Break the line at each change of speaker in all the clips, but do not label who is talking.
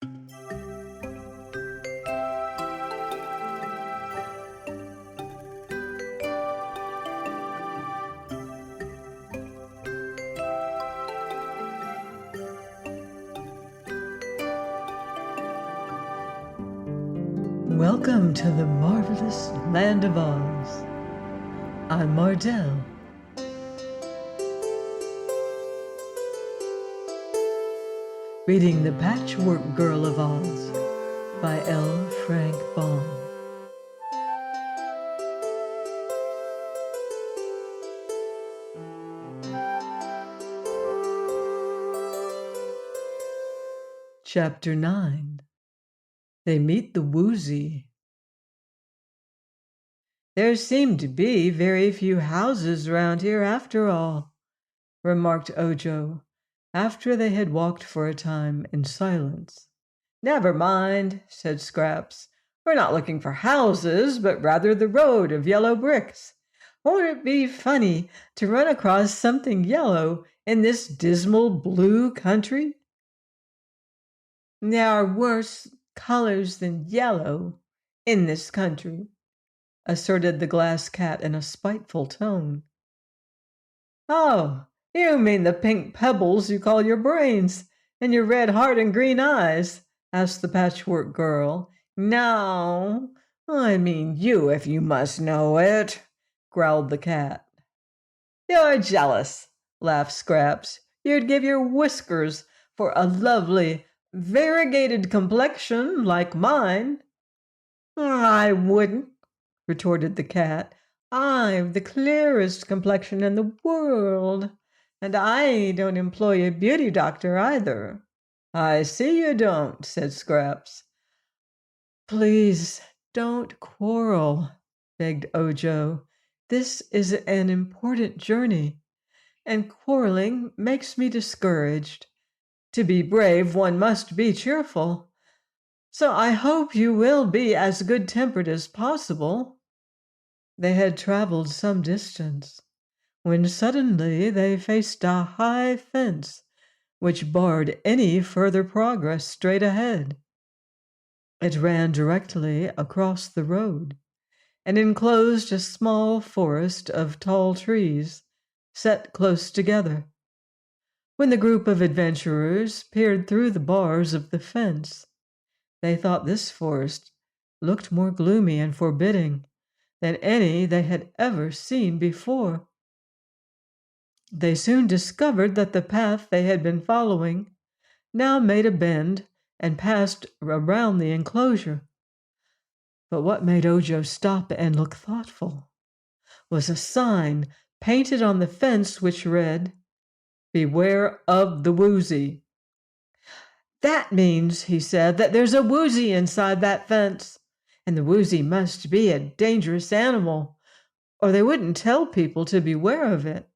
Welcome to the marvelous land of Oz. I'm Mardell. Reading The Patchwork Girl of Oz by L. Frank Baum. Chapter 9. They Meet the Woozy. There seem to be very few houses round here after all, remarked Ojo, after they had walked for a time in silence. Never mind, said Scraps. We're not looking for houses, but rather the road of yellow bricks. Won't it be funny to run across something yellow in this dismal blue country? There are worse colors than yellow in this country, asserted the Glass Cat in a spiteful tone. Oh, you mean the pink pebbles you call your brains, and your red heart and green eyes, asked the Patchwork Girl. No, I mean you, if you must know it, growled the cat. You're jealous, laughed Scraps. You'd give your whiskers for a lovely, variegated complexion like mine. I wouldn't, retorted the cat. I've the clearest complexion in the world, and I don't employ a beauty doctor either. I see you don't, said Scraps. Please don't quarrel, begged Ojo. This is an important journey, and quarreling makes me discouraged. To be brave, one must be cheerful. So I hope you will be as good-tempered as possible. They had traveled some distance, when suddenly they faced a high fence which barred any further progress straight ahead. It ran directly across the road and enclosed a small forest of tall trees set close together. When the group of adventurers peered through the bars of the fence, they thought this forest looked more gloomy and forbidding than any they had ever seen before. They soon discovered that the path they had been following now made a bend and passed around the enclosure. But what made Ojo stop and look thoughtful was a sign painted on the fence which read, "Beware of the Woozy." That means, he said, that there's a Woozy inside that fence, and the Woozy must be a dangerous animal, or they wouldn't tell people to beware of it.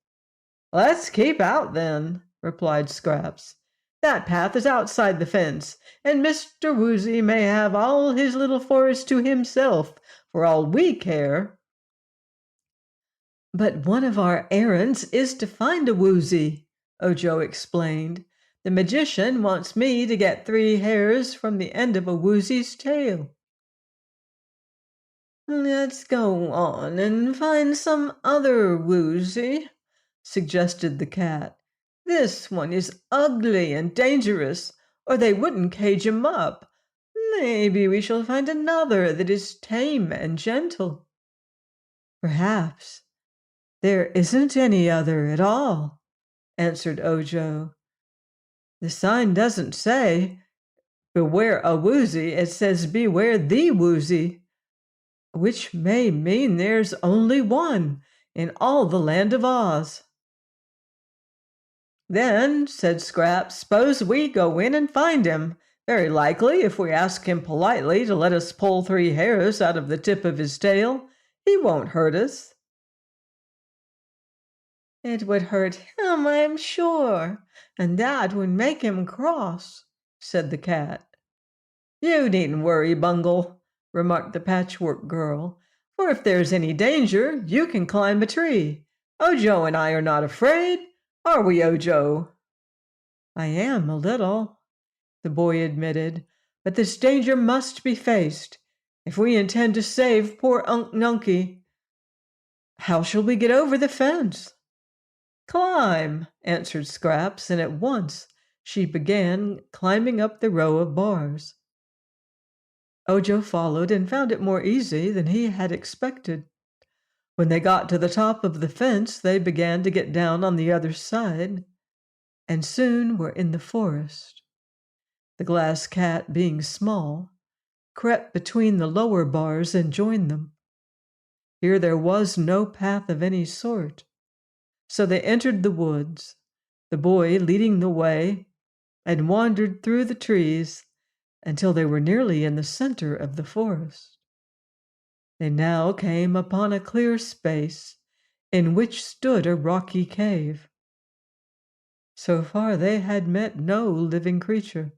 Let's keep out then, replied Scraps. That path is outside the fence, and Mr. Woozy may have all his little forest to himself, for all we care. But one of our errands is to find a Woozy, Ojo explained. The magician wants me to get 3 hairs from the end of a Woozy's tail. Let's go on and find some other Woozy, suggested the cat. This one is ugly and dangerous, or they wouldn't cage him up. Maybe we shall find another that is tame and gentle. Perhaps there isn't any other at all, answered Ojo. The sign doesn't say, "Beware a Woozy," it says, "Beware the Woozy," which may mean there's only one in all the land of Oz. Then, said Scraps, suppose we go in and find him. Very likely, if we ask him politely to let us pull 3 hairs out of the tip of his tail, he won't hurt us. It would hurt him, I'm sure, and that would make him cross, said the cat. You needn't worry, Bungle, remarked the Patchwork Girl, for if there's any danger, you can climb a tree. Ojo and I are not afraid, are we, Ojo? I am a little, the boy admitted, but this danger must be faced if we intend to save poor Unc Nunky. How shall we get over the fence? Climb, answered Scraps, and at once she began climbing up the row of bars. Ojo followed and found it more easy than he had expected. When they got to the top of the fence, they began to get down on the other side, and soon were in the forest. The glass cat, being small, crept between the lower bars and joined them. Here there was no path of any sort, so they entered the woods, the boy leading the way, and wandered through the trees until they were nearly in the center of the forest. They now came upon a clear space in which stood a rocky cave. So far they had met no living creature,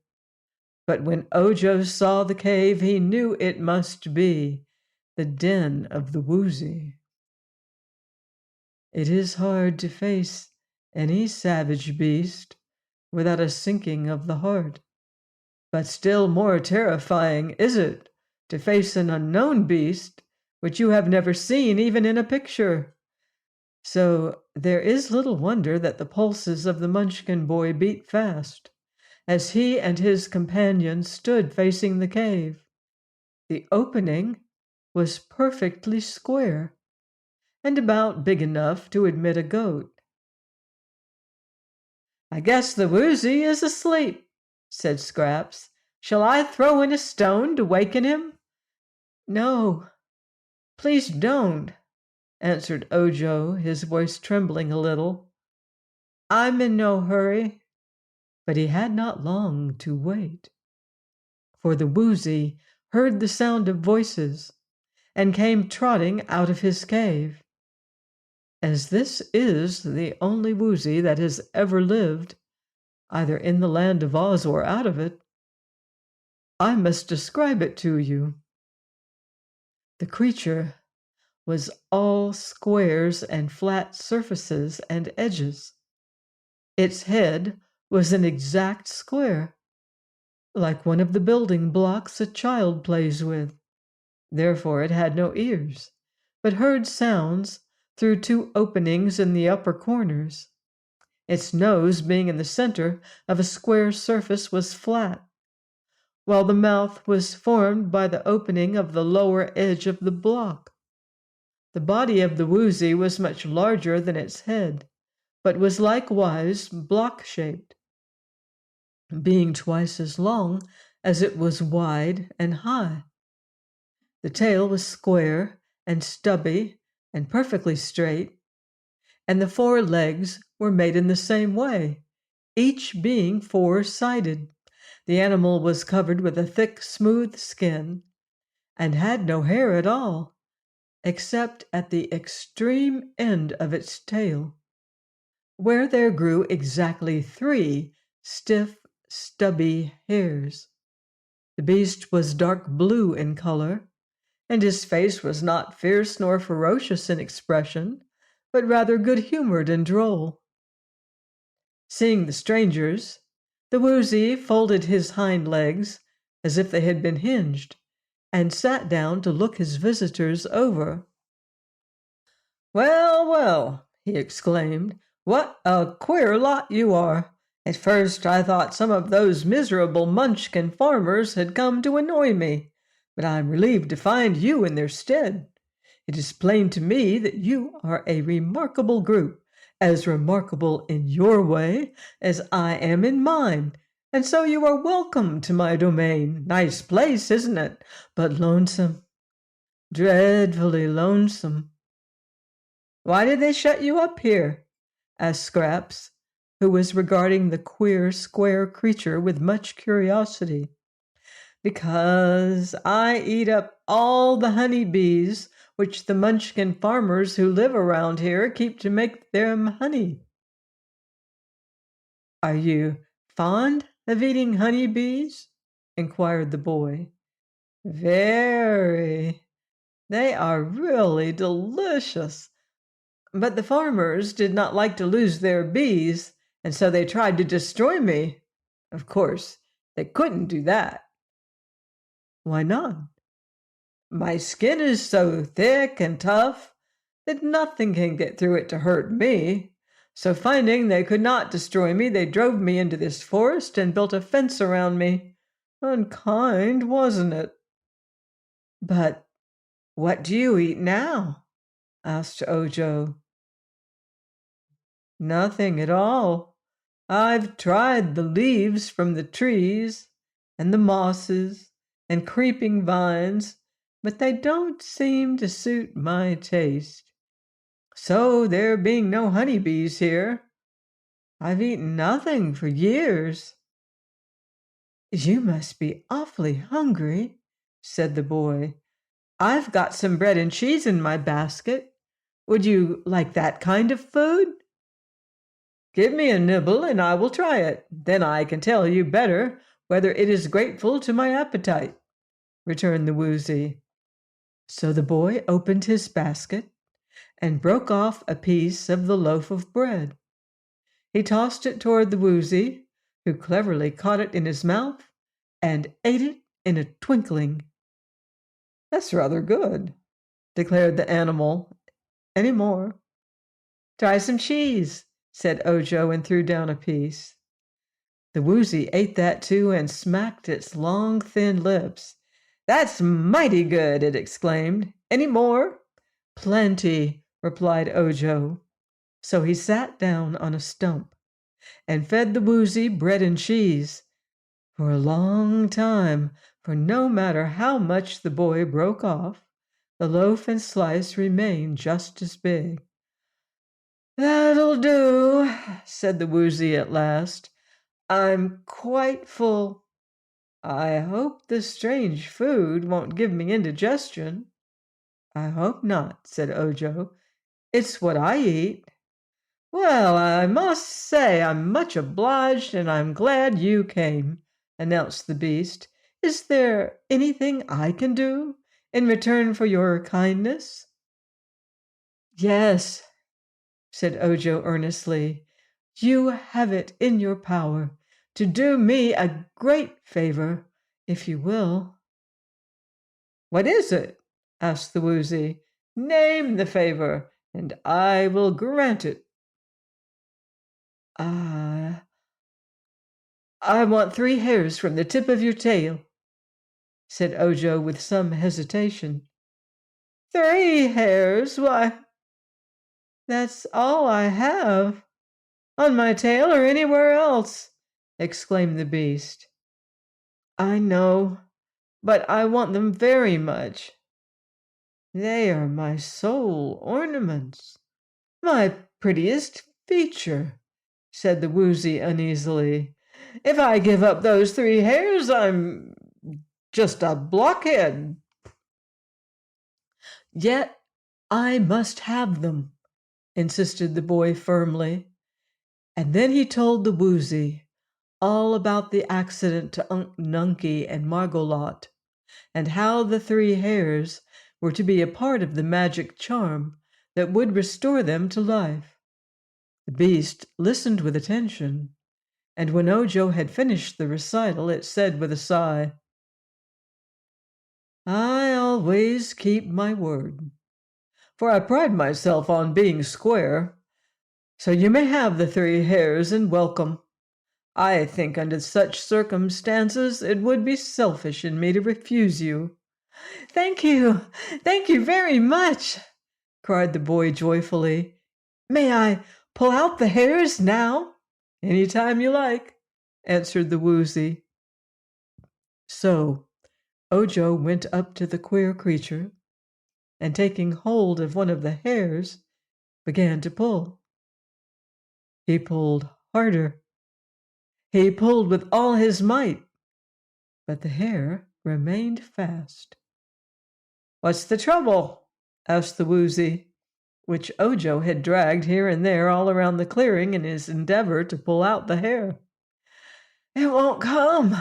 but when Ojo saw the cave, he knew it must be the den of the Woozy. It is hard to face any savage beast without a sinking of the heart, but still more terrifying is it to face an unknown beast which you have never seen even in a picture. So there is little wonder that the pulses of the Munchkin boy beat fast as he and his companion stood facing the cave. The opening was perfectly square and about big enough to admit a goat. I guess the Woozy is asleep, said Scraps. Shall I throw in a stone to waken him? No, please don't, answered Ojo, his voice trembling a little. I'm in no hurry. But he had not long to wait, for the Woozy heard the sound of voices and came trotting out of his cave. As this is the only Woozy that has ever lived, either in the land of Oz or out of it, I must describe it to you. The creature was all squares and flat surfaces and edges. Its head was an exact square, like one of the building blocks a child plays with. Therefore it had no ears, but heard sounds through two openings in the upper corners. Its nose, being in the center of a square surface, was flat, while the mouth was formed by the opening of the lower edge of the block. The body of the Woozy was much larger than its head, but was likewise block-shaped, being twice as long as it was wide and high. The tail was square and stubby and perfectly straight, and the four legs were made in the same way, each being four-sided. The animal was covered with a thick, smooth skin and had no hair at all, except at the extreme end of its tail, where there grew exactly 3 stiff, stubby hairs. The beast was dark blue in color, and his face was not fierce nor ferocious in expression, but rather good-humored and droll. Seeing the strangers, the Woozy folded his hind legs as if they had been hinged, and sat down to look his visitors over. Well, well, he exclaimed, what a queer lot you are. At first I thought some of those miserable Munchkin farmers had come to annoy me, but I am relieved to find you in their stead. It is plain to me that you are a remarkable group, as remarkable in your way as I am in mine, and so you are welcome to my domain. Nice place, isn't it? But lonesome, dreadfully lonesome. Why did they shut you up here? Asked Scraps, who was regarding the queer square creature with much curiosity. Because I eat up all the honey bees which the Munchkin farmers who live around here keep to make them honey. Are you fond of eating honey bees? Inquired the boy. Very. They are really delicious. But the farmers did not like to lose their bees, and so they tried to destroy me. Of course, they couldn't do that. Why not? My skin is so thick and tough that nothing can get through it to hurt me. So finding they could not destroy me, they drove me into this forest and built a fence around me. Unkind, wasn't it? But what do you eat now? Asked Ojo. Nothing at all. I've tried the leaves from the trees and the mosses and creeping vines, but they don't seem to suit my taste. So, there being no honeybees here, I've eaten nothing for years. You must be awfully hungry, said the boy. I've got some bread and cheese in my basket. Would you like that kind of food? Give me a nibble and I will try it. Then I can tell you better whether it is grateful to my appetite, returned the Woozy. So the boy opened his basket and broke off a piece of the loaf of bread. He tossed it toward the Woozy, who cleverly caught it in his mouth and ate it in a twinkling. That's rather good, declared the animal. Any more? Try some cheese, said Ojo, and threw down a piece. The Woozy ate that too and smacked its long, thin lips. That's mighty good, it exclaimed. Any more? Plenty, replied Ojo. So he sat down on a stump and fed the Woozy bread and cheese for a long time, for no matter how much the boy broke off, the loaf and slice remained just as big. That'll do, said the Woozy at last. I'm quite full. I hope this strange food won't give me indigestion. I hope not, said Ojo. It's what I eat. Well, I must say I'm much obliged and I'm glad you came, announced the beast. Is there anything I can do in return for your kindness? Yes, said Ojo earnestly. You have it in your power to do me a great favor, if you will. What is it? Asked the Woozy. Name the favor, and I will grant it. I want 3 hairs from the tip of your tail, said Ojo with some hesitation. 3 hairs? Why, that's all I have. On my tail or anywhere else, exclaimed the beast. I know, but I want them very much. They are my sole ornaments, my prettiest feature, said the Woozy uneasily. If I give up those 3 hairs, I'm just a blockhead. Yet I must have them, insisted the boy firmly. And then he told the Woozy all about the accident to Unc Nunkie and Margolot, and how the 3 hairs were to be a part of the magic charm that would restore them to life. The beast listened with attention, and when Ojo had finished the recital, it said with a sigh, I always keep my word, for I pride myself on being square. So you may have the 3 hairs and welcome. I think under such circumstances it would be selfish in me to refuse you. Thank you very much, cried the boy joyfully. May I pull out the hairs now? Any time you like, answered the Woozy. So Ojo went up to the queer creature, and taking hold of one of the hairs, began to pull. He pulled harder. He pulled with all his might, but the hair remained fast. What's the trouble? Asked the Woozy, which Ojo had dragged here and there all around the clearing in his endeavor to pull out the hair. It won't come,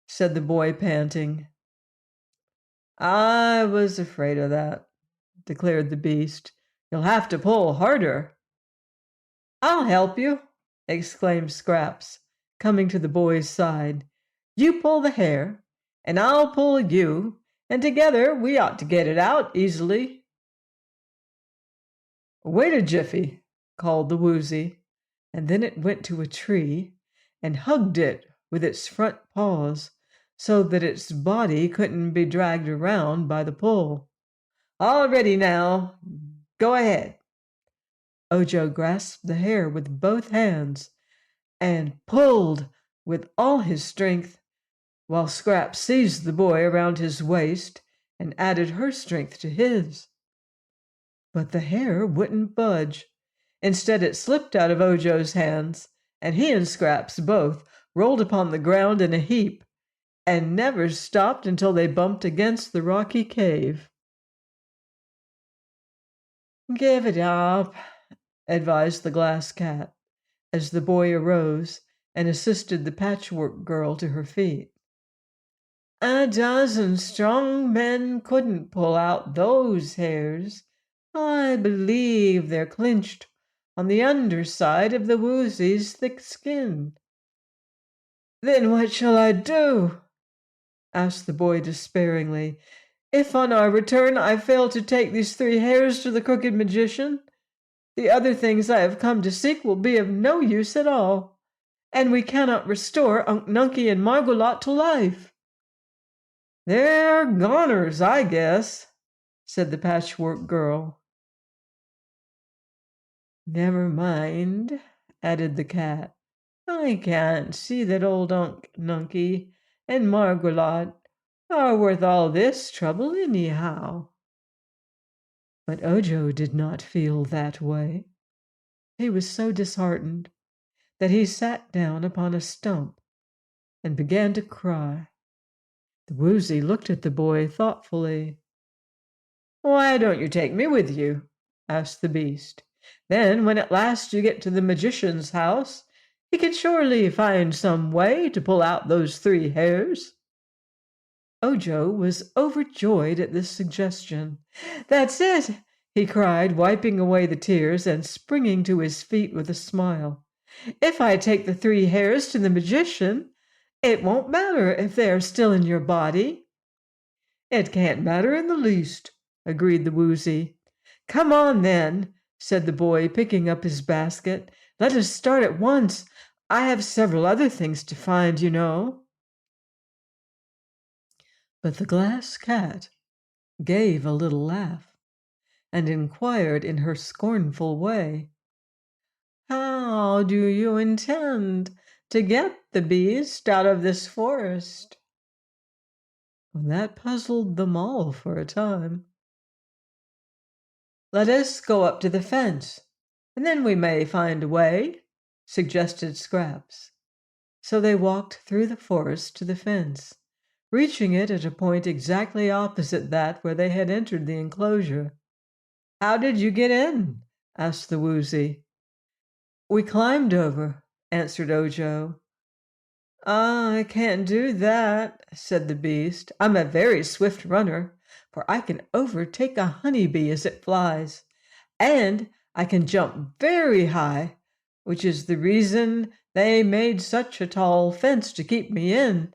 said the boy, panting. I was afraid of that, declared the beast. You'll have to pull harder. I'll help you, exclaimed Scraps, coming to the boy's side. You pull the hair, and I'll pull you, and together we ought to get it out easily." "Wait a jiffy," called the Woozy, and then it went to a tree and hugged it with its front paws so that its body couldn't be dragged around by the pull. "All ready now. Go ahead." Ojo grasped the hare with both hands and pulled with all his strength, while Scrap seized the boy around his waist and added her strength to his. But the hare wouldn't budge. Instead, it slipped out of Ojo's hands, and he and Scraps both rolled upon the ground in a heap and never stopped until they bumped against the rocky cave. "Give it up," advised the Glass Cat, as the boy arose and assisted the Patchwork Girl to her feet. "A dozen strong men couldn't pull out those hairs. I believe they're clinched on the underside of the Woozy's thick skin." "Then what shall I do?" asked the boy despairingly. "If on our return I fail to take these 3 hairs to the Crooked Magician, the other things I have come to seek will be of no use at all, and we cannot restore Unc Nunkie and Margolot to life." "They're goners, I guess," said the Patchwork Girl. "Never mind," added the cat. "I can't see that old Unc Nunkie and Margolot are worth all this trouble anyhow." But Ojo did not feel that way. He was so disheartened that he sat down upon a stump and began to cry. The Woozy looked at the boy thoughtfully. "Why don't you take me with you?" asked the beast. "Then, when at last you get to the magician's house, he can surely find some way to pull out those 3 hairs." Ojo was overjoyed at this suggestion. "That's it!" he cried, wiping away the tears and springing to his feet with a smile. "If I take the 3 hairs to the magician, it won't matter if they are still in your body." "It can't matter in the least," agreed the Woozy. "Come on, then," said the boy, picking up his basket. "Let us start at once. I have several other things to find, you know." But the Glass Cat gave a little laugh and inquired in her scornful way, "How do you intend to get the beast out of this forest?" Well, that puzzled them all for a time. "Let us go up to the fence, and then we may find a way," suggested Scraps. So they walked through the forest to the fence, reaching it at a point exactly opposite that where they had entered the enclosure. "How did you get in?" asked the Woozy. "We climbed over," answered Ojo. "I can't do that," said the beast. "I'm a very swift runner, for I can overtake a honeybee as it flies, and I can jump very high, which is the reason they made such a tall fence to keep me in.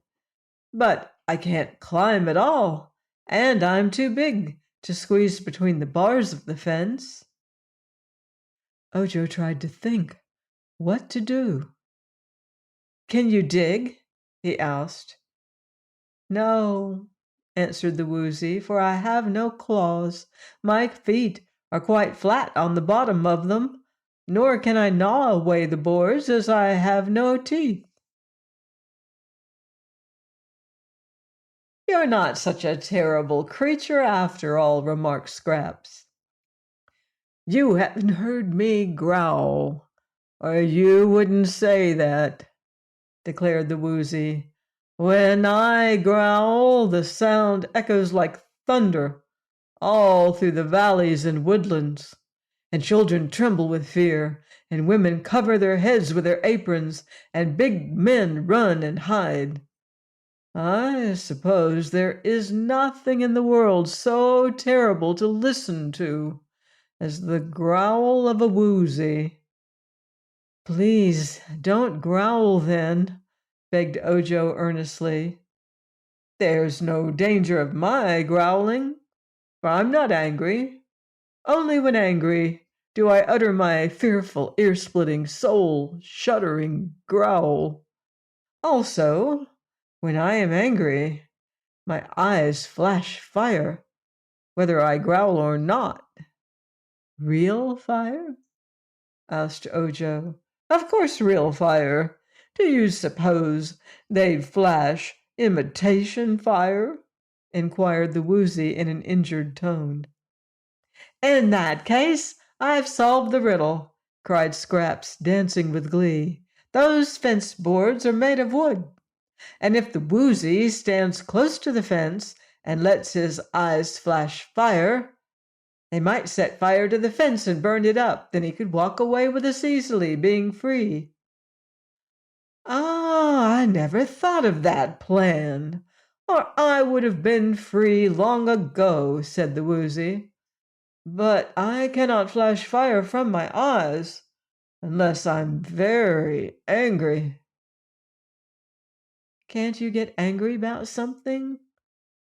But I can't climb at all, and I'm too big to squeeze between the bars of the fence." Ojo tried to think what to do. "Can you dig?" he asked. "No," answered the Woozy, "for I have no claws. My feet are quite flat on the bottom of them, nor can I gnaw away the boards, as I have no teeth." "You're not such a terrible creature after all," remarked Scraps. "You haven't heard me growl, or you wouldn't say that," declared the Woozy. "When I growl, the sound echoes like thunder all through the valleys and woodlands, and children tremble with fear, and women cover their heads with their aprons, and big men run and hide. I suppose there is nothing in the world so terrible to listen to as the growl of a Woozy." "Please don't growl then," begged Ojo earnestly. There's no danger of my growling, for I'm not angry. Only when angry do I utter my fearful, ear-splitting, soul-shuddering growl. Also, when I am angry, my eyes flash fire, whether I growl or not." "Real fire?" asked Ojo. "Of course real fire. Do you suppose they'd flash imitation fire?" inquired the Woozy in an injured tone. "In that case, I've solved the riddle," cried Scraps, dancing with glee. "Those fence boards are made of wood, and if the Woozy stands close to the fence and lets his eyes flash fire, they might set fire to the fence and burn it up. Then he could walk away with us easily, being free." "Ah, I never thought of that plan, or I would have been free long ago," said the Woozy. "But I cannot flash fire from my eyes unless I'm very angry." "Can't you get angry about something,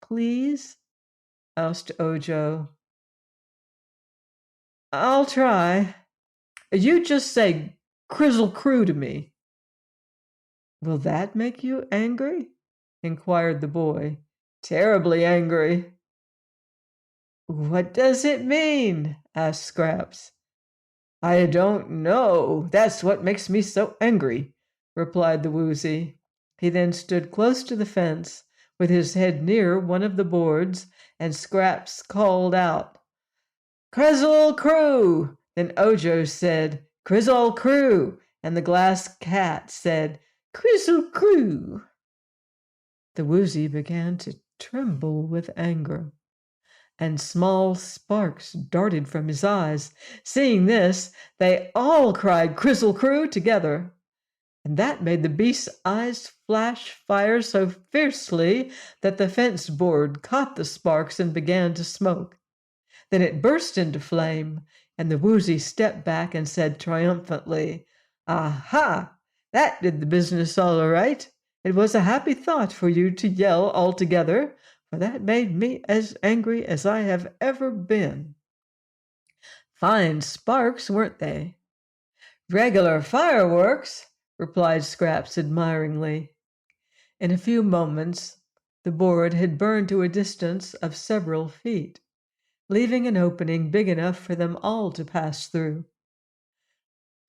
please?" asked Ojo. "I'll try. You just say 'Crizzle Crew' to me." "Will that make you angry?" inquired the boy. "Terribly angry." "What does it mean?" asked Scraps. "I don't know. That's what makes me so angry," replied the Woozy. He then stood close to the fence, with his head near one of the boards, and Scraps called out, "Crizzle Crew!" Then Ojo said, "Crizzle Crew!" and the glass cat said, "Crizzle Crew!" The Woozy began to tremble with anger, and small sparks darted from his eyes. Seeing this, they all cried "Crizzle Crew" together, and that made the beast's eyes flash fire so fiercely that the fence board caught the sparks and began to smoke. Then it burst into flame, and the Woozy stepped back and said triumphantly, "Aha! That did the business all right. It was a happy thought for you to yell all together, for that made me as angry as I have ever been." "Fine sparks, weren't they?" "Regular fireworks," replied Scraps admiringly. In a few moments the board had burned to a distance of several feet, leaving an opening big enough for them all to pass through.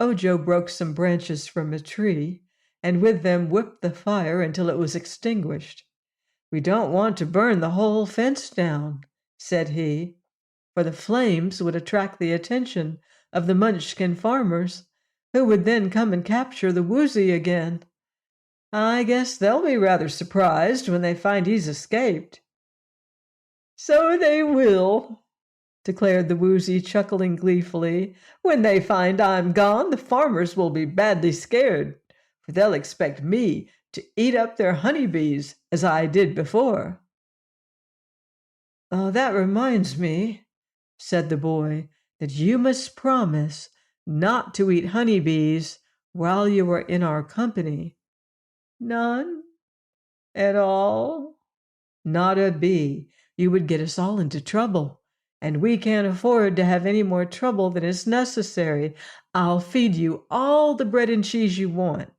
Ojo broke some branches from a tree, and with them whipped the fire until it was extinguished. "We don't want to burn the whole fence down," said he, "for the flames would attract the attention of the Munchkin farmers, who would then come and capture the Woozy again. I guess they'll be rather surprised when they find he's escaped." "So they will," declared the Woozy, chuckling gleefully. "When they find I'm gone, the farmers will be badly scared, for they'll expect me to eat up their honeybees as I did before." "Oh, that reminds me," said the boy, "that you must promise not to eat honeybees while you are in our company." "None at all?" "Not a bee. You would get us all into trouble, and we can't afford to have any more trouble than is necessary. I'll feed you all the bread and cheese you want,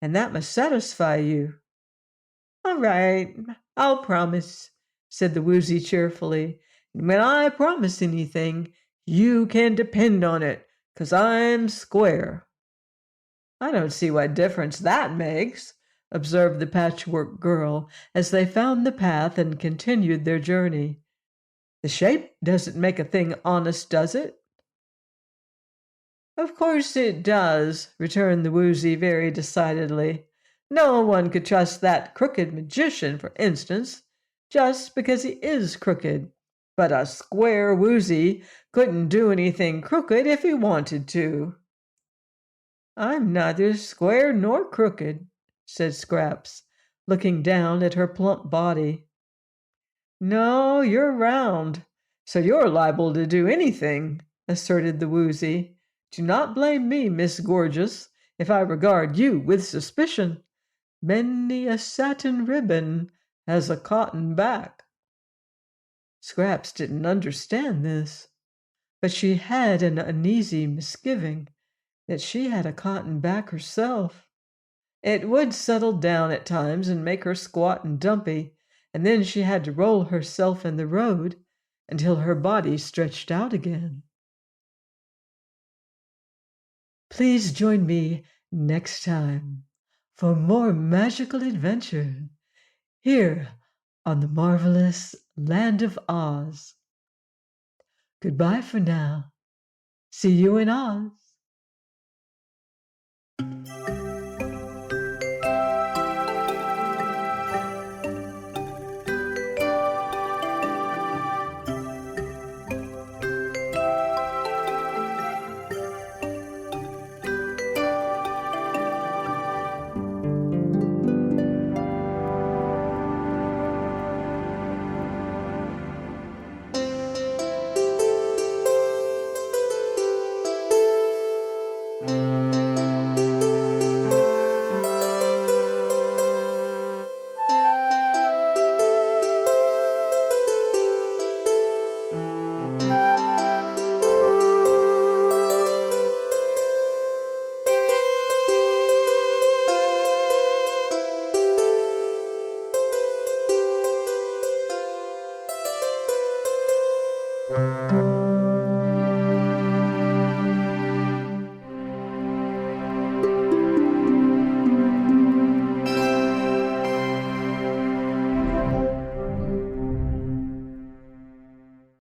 and that must satisfy you." "All right, I'll promise," said the Woozy cheerfully. "And when I promise anything, you can depend on it, 'cause I'm square." "I don't see what difference that makes," observed the Patchwork Girl as they found the path and continued their journey. "The shape doesn't make a thing honest, does it?" "Of course it does," returned the Woozy very decidedly. "No one could trust that crooked magician, for instance, just because he is crooked. But a square Woozy couldn't do anything crooked if he wanted to." "I'm neither square nor crooked," said Scraps, looking down at her plump body. "No, you're round, so you're liable to do anything," asserted the Woozy. "Do not blame me, Miss Gorgeous, if I regard you with suspicion. Many a satin ribbon has a cotton back. Scraps didn't understand this, but she had an uneasy misgiving that she had a cotton back herself. It would settle down at times and make her squat and dumpy, and then she had to roll herself in the road until her body stretched out again. Please join me next time for more magical adventure here on the marvelous Land of Oz. Goodbye for now. See you in Oz.